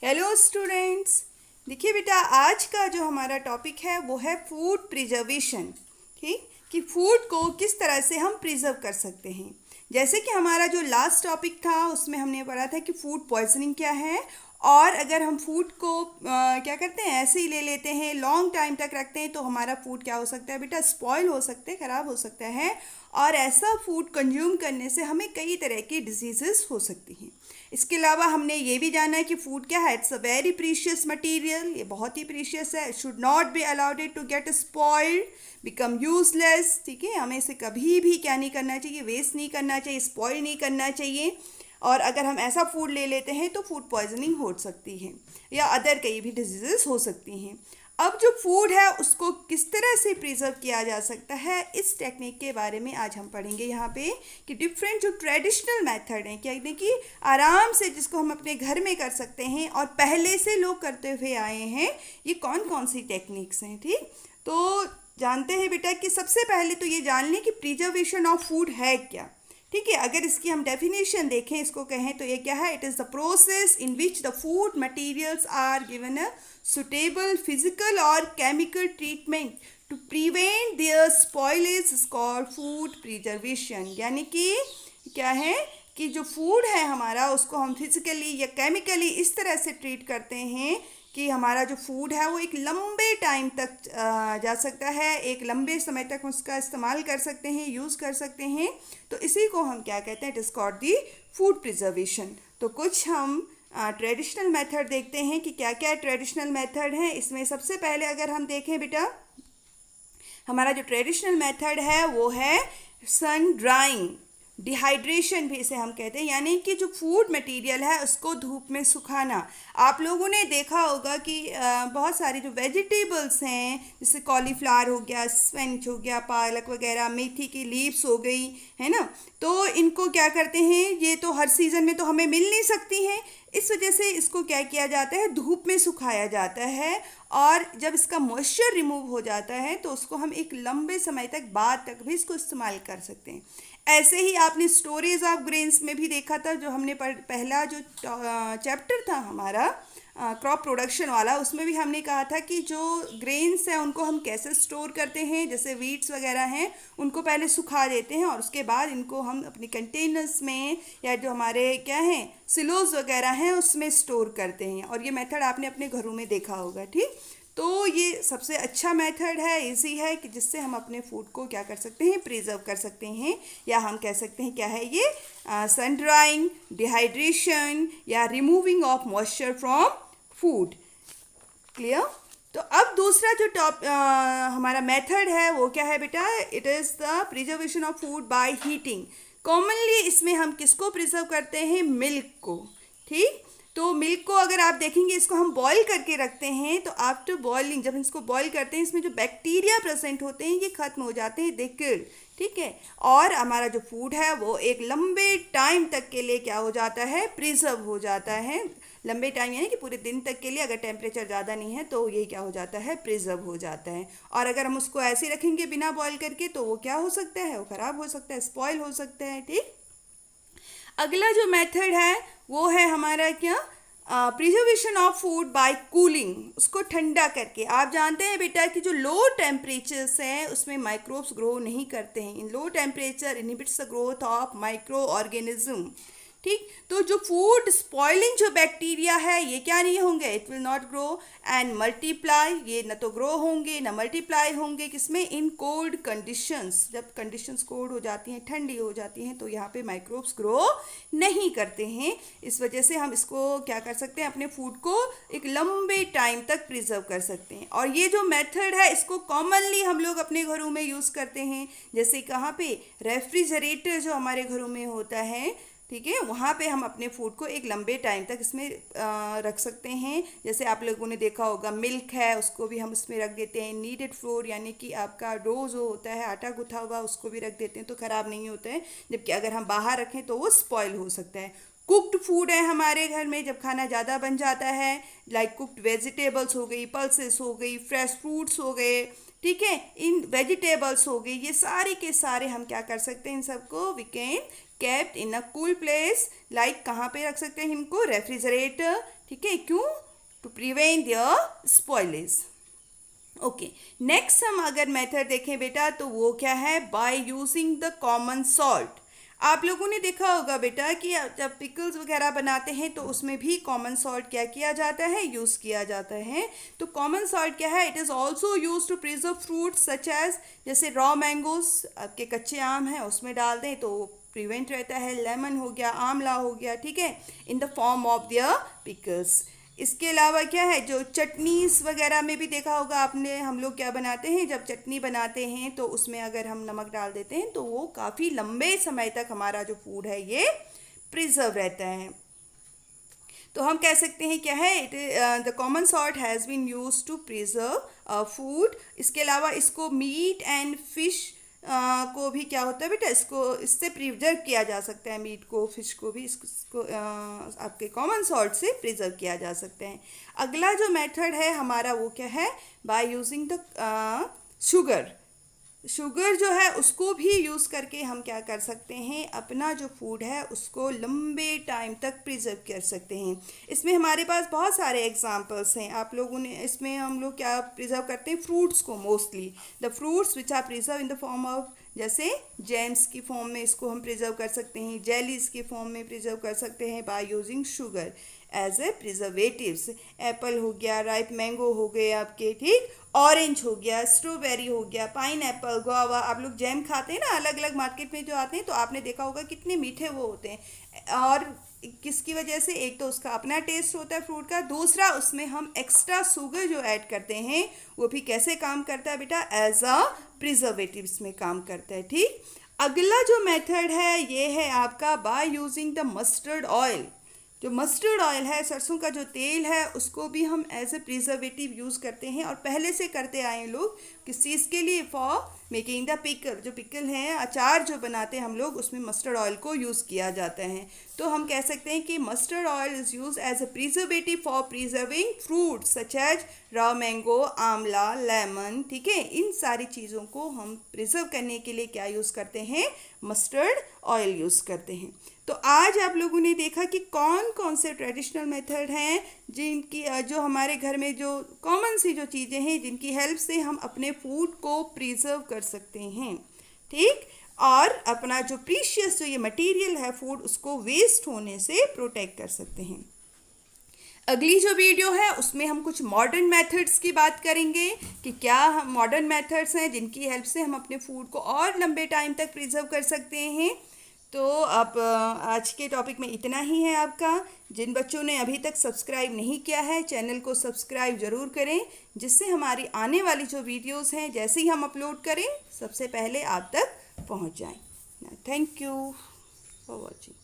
Hello students. देखिए बेटा, आज का जो हमारा टॉपिक है वो है फूड प्रिजर्वेशन। ठीक, कि फूड को किस तरह से हम प्रिजर्व कर सकते हैं। जैसे कि हमारा जो लास्ट टॉपिक था उसमें हमने पढ़ा था कि फूड पॉइजनिंग क्या है, और अगर हम फूड को क्या करते हैं, ऐसे ही ले लेते हैं, लॉन्ग टाइम तक रखते हैं, तो हमारा फूड क्या हो सकता है बेटा, स्पॉइल हो सकते हैं, ख़राब हो सकता है। और ऐसा फूड कंज्यूम करने से हमें कई तरह की डिजीजेस हो सकती हैं। इसके अलावा हमने ये भी जाना है कि फूड क्या है, it's a very precious material, ये बहुत ही प्रीशियस है। It should not be allowed it to get spoiled, become useless. ठीक है, हमें इसे कभी भी क्या नहीं करना चाहिए, वेस्ट नहीं करना चाहिए, स्पॉइल नहीं करना चाहिए। और अगर हम ऐसा फूड ले लेते हैं तो फूड पॉइजनिंग हो सकती है, या अदर कई भी डिजीजेस हो सकती हैं। अब जो फूड है उसको किस तरह से प्रिजर्व किया जा सकता है, इस टेक्निक के बारे में आज हम पढ़ेंगे यहाँ पे, कि डिफरेंट जो ट्रेडिशनल मेथड हैं, क्या देखिए आराम से जिसको हम अपने घर में कर सकते हैं और पहले से लोग करते हुए आए हैं, ये कौन कौन सी टेक्निक्स हैं। ठीक, तो जानते हैं बेटा कि सबसे पहले तो ये जान लें कि प्रिजर्वेशन ऑफ फूड है क्या। ठीक है, अगर इसकी हम डेफिनेशन देखें, इसको कहें तो ये क्या है, it is the process in which the food materials are given a suitable physical और chemical treatment to prevent their spoilage is called food preservation. यानी कि क्या है कि जो फूड है हमारा, उसको हम फिजिकली या केमिकली इस तरह से ट्रीट करते हैं कि हमारा जो फूड है वो एक लंबे टाइम तक जा सकता है, एक लंबे समय तक उसका इस्तेमाल कर सकते हैं, यूज़ कर सकते हैं। तो इसी को हम क्या कहते हैं, it is called the food preservation. तो कुछ हम ट्रेडिशनल मेथड देखते हैं कि क्या क्या ट्रेडिशनल मेथड हैं। इसमें सबसे पहले अगर हम देखें बेटा, हमारा जो ट्रेडिशनल मेथड है वो है सन ड्राइंग, डिहाइड्रेशन भी इसे हम कहते हैं, यानी कि जो फूड मटेरियल है उसको धूप में सुखाना। आप लोगों ने देखा होगा कि बहुत सारी जो वेजिटेबल्स हैं, जैसे कॉलीफ्लावर हो गया, स्पिनच हो गया, पालक वगैरह, मेथी की लीव्स हो गई, है ना। तो इनको क्या करते हैं, ये तो हर सीज़न में तो हमें मिल नहीं सकती हैं, इस वजह से इसको क्या किया जाता है, धूप में सुखाया जाता है। और जब इसका मॉइस्चर रिमूव हो जाता है तो उसको हम एक लंबे समय तक बाद तक भी इसको इस्तेमाल कर सकते हैं। ऐसे ही आपने स्टोरेज ऑफ ग्रेन्स में भी देखा था, जो हमने पहला जो चैप्टर था हमारा क्रॉप प्रोडक्शन वाला, उसमें भी हमने कहा था कि जो ग्रेन्स हैं उनको हम कैसे स्टोर करते हैं। जैसे वीट्स वगैरह हैं, उनको पहले सुखा देते हैं और उसके बाद इनको हम अपने कंटेनर्स में, या जो हमारे क्या हैं सिलोज वगैरह हैं, उसमें स्टोर करते हैं। और ये मेथड आपने अपने घरों में देखा होगा। ठीक, तो ये सबसे अच्छा मेथड है, इजी है, कि जिससे हम अपने फूड को क्या कर सकते हैं, प्रिजर्व कर सकते हैं। या हम कह सकते हैं क्या है ये, सन ड्राइंग, डिहाइड्रेशन, या removing of moisture from food. Clear. तो अब दूसरा जो हमारा मेथड है वो क्या है बेटा, it is the preservation of food by heating. Commonly इसमें हम किसको प्रिजर्व करते हैं, मिल्क को। ठीक, तो मिल्क को अगर आप देखेंगे, इसको हम बॉईल करके रखते हैं, तो आफ्टर बॉइलिंग जब इसको बॉईल करते हैं, इसमें जो बैक्टीरिया प्रेजेंट होते हैं ये खत्म हो जाते हैं, दे किल्ड। ठीक है, और हमारा जो फूड है वो एक लंबे टाइम तक के लिए क्या हो जाता है, प्रिजर्व हो जाता है। लंबे टाइम यानी कि पूरे दिन तक के लिए, अगर टेम्परेचर ज़्यादा नहीं है तो ये क्या हो जाता है, प्रिजर्व हो जाता है। और अगर हम उसको ऐसे ही रखेंगे बिना बॉईल करके, तो वो क्या हो सकता है, वो ख़राब हो सकता है, स्पॉइल हो सकता है। ठीक, अगला जो मेथड है वो है हमारा क्या, preservation of food by cooling, उसको ठंडा करके। आप जानते हैं बेटा कि जो लो टेम्परेचर्स हैं उसमें माइक्रोब्स ग्रो नहीं करते हैं। In low temperature inhibits the growth of micro organism. ठीक, तो जो फूड स्पॉइलिंग जो बैक्टीरिया है ये क्या नहीं होंगे, it will not grow and multiply, ये न तो ग्रो होंगे न मल्टीप्लाई होंगे, किसमें, इन कोल्ड कंडीशंस। जब कंडीशंस कोल्ड हो जाती हैं, ठंडी हो जाती हैं, तो यहाँ पे माइक्रोब्स ग्रो नहीं करते हैं। इस वजह से हम इसको क्या कर सकते हैं, अपने फूड को एक लंबे टाइम तक प्रिजर्व कर सकते हैं। और ये जो मेथड है इसको कॉमनली हम लोग अपने घरों में यूज़ करते हैं, जैसे कहाँ पे, रेफ्रिजरेटर जो हमारे घरों में होता है, ठीक है, वहाँ पे हम अपने फूड को एक लंबे टाइम तक इसमें रख सकते हैं। जैसे आप लोगों ने देखा होगा, मिल्क है उसको भी हम उसमें रख देते हैं। नीडेड फ्लोर यानी कि आपका डो जो होता है, आटा गुथा हुआ, उसको भी रख देते हैं, तो ख़राब नहीं होता है। जबकि अगर हम बाहर रखें तो वो स्पॉइल हो सकता है। कुक्ड फूड है हमारे घर में, जब खाना ज़्यादा बन जाता है, लाइक कुक्ड वेजिटेबल्स हो गई, पल्सेस हो गई, फ्रेश फ्रूट्स हो गए, ठीक है, इन वेजिटेबल्स हो गई, ये सारे के सारे हम क्या कर सकते हैं, इन सबको we can kept in a cool place. Like कहाँ पे रख सकते हैं इनको, रेफ्रिजरेटर, ठीक है, क्यों? To prevent their spoilage. Okay, next हम अगर मेथड देखें बेटा तो वो क्या है, by using the common salt. आप लोगों ने देखा होगा बेटा कि जब पिकल्स वगैरह बनाते हैं तो उसमें भी कॉमन सॉल्ट क्या किया जाता है, यूज़ किया जाता है। तो कॉमन सॉल्ट क्या है, it is also use to preserve fruits such as, जैसे रॉ मैंगोज, आपके कच्चे आम हैं उसमें डाल दें तो प्रिवेंट रहता है। लेमन हो गया, आमला हो गया, ठीक है, इन the form of their pickles. इसके अलावा क्या है, जो चटनीस वगैरह में भी देखा होगा आपने, हम लोग क्या बनाते हैं, जब चटनी बनाते हैं तो उसमें अगर हम नमक डाल देते हैं तो वो काफ़ी लंबे समय तक हमारा जो फूड है ये प्रिजर्व रहता है। तो हम कह सकते हैं क्या है, the common salt has been use to preserve food. इसके अलावा इसको मीट एंड फिश को भी क्या होता है बेटा, इससे प्रिजर्व किया जा सकता है। मीट को, फिश को भी इसको आपके कॉमन सॉल्ट से प्रिजर्व किया जा सकते हैं। अगला जो मेथड है हमारा वो क्या है, by using the sugar. Sugar जो है उसको भी यूज़ करके हम क्या कर सकते हैं, अपना जो फूड है उसको लंबे टाइम तक प्रिजर्व कर सकते हैं। इसमें हमारे पास बहुत सारे एग्जांपल्स हैं। आप लोगों ने, इसमें हम लोग क्या प्रिजर्व करते हैं, फ्रूट्स को mostly, the fruits which are preserve in the form of, जैसे जैम्स की फॉर्म में इसको हम प्रिजर्व कर सकते हैं, जेलीज की फॉर्म में प्रिजर्व कर सकते हैं by using sugar as a preservatives. Apple हो गया, राइप मैंगो हो गए आपके, ठीक, ऑरेंज हो गया, स्ट्रॉबेरी हो गया, पाइन एप्पल, गुआवा। आप लोग जैम खाते हैं ना, अलग अलग मार्केट में जो आते हैं, तो आपने देखा होगा कितने मीठे वो होते हैं। और किसकी वजह से, एक तो उसका अपना टेस्ट होता है फ्रूट का, दूसरा उसमें हम एक्स्ट्रा शुगर जो ऐड करते हैं वो भी कैसे काम करता है बेटा, एज अ प्रिजर्वेटिव्स में काम करता है, ठीक। अगला जो मेथड है ये है आपका bye using the mustard oil. जो मस्टर्ड ऑयल है, सरसों का जो तेल है, उसको भी हम एज ए प्रिजर्वेटिव यूज़ करते हैं, और पहले से करते आए हैं लोग। किस चीज़ के लिए, फॉर मेकिंग द पिकल। जो पिकल है, अचार जो बनाते हैं हम लोग, उसमें मस्टर्ड ऑयल को यूज़ किया जाता है। तो हम कह सकते हैं कि mustard oil is use as a preservative for preserving fruit such as raw mango, amla, lemon, ठीक है। इन सारी चीज़ों को हम प्रिजर्व करने के लिए क्या यूज़ करते हैं, मस्टर्ड ऑयल यूज़ करते हैं। तो आज आप लोगों ने देखा कि कौन कौन से ट्रेडिशनल मेथड हैं जिनकी, जो हमारे घर में जो कॉमन सी जो चीज़ें हैं जिनकी हेल्प से हम अपने फूड को प्रिजर्व कर सकते हैं, ठीक, और अपना जो प्रीशियस जो ये मटेरियल है फूड, उसको वेस्ट होने से प्रोटेक्ट कर सकते हैं। अगली जो वीडियो है उसमें हम कुछ मॉडर्न मेथड्स की बात करेंगे कि क्या हम मॉडर्न मेथड्स हैं जिनकी हेल्प से हम अपने फूड को और लंबे टाइम तक प्रिजर्व कर सकते हैं। तो अब आज के टॉपिक में इतना ही है आपका। जिन बच्चों ने अभी तक सब्सक्राइब नहीं किया है, चैनल को सब्सक्राइब ज़रूर करें, जिससे हमारी आने वाली जो वीडियोस हैं जैसे ही हम अपलोड करें सबसे पहले आप तक पहुंच जाएं। Thank you for watching.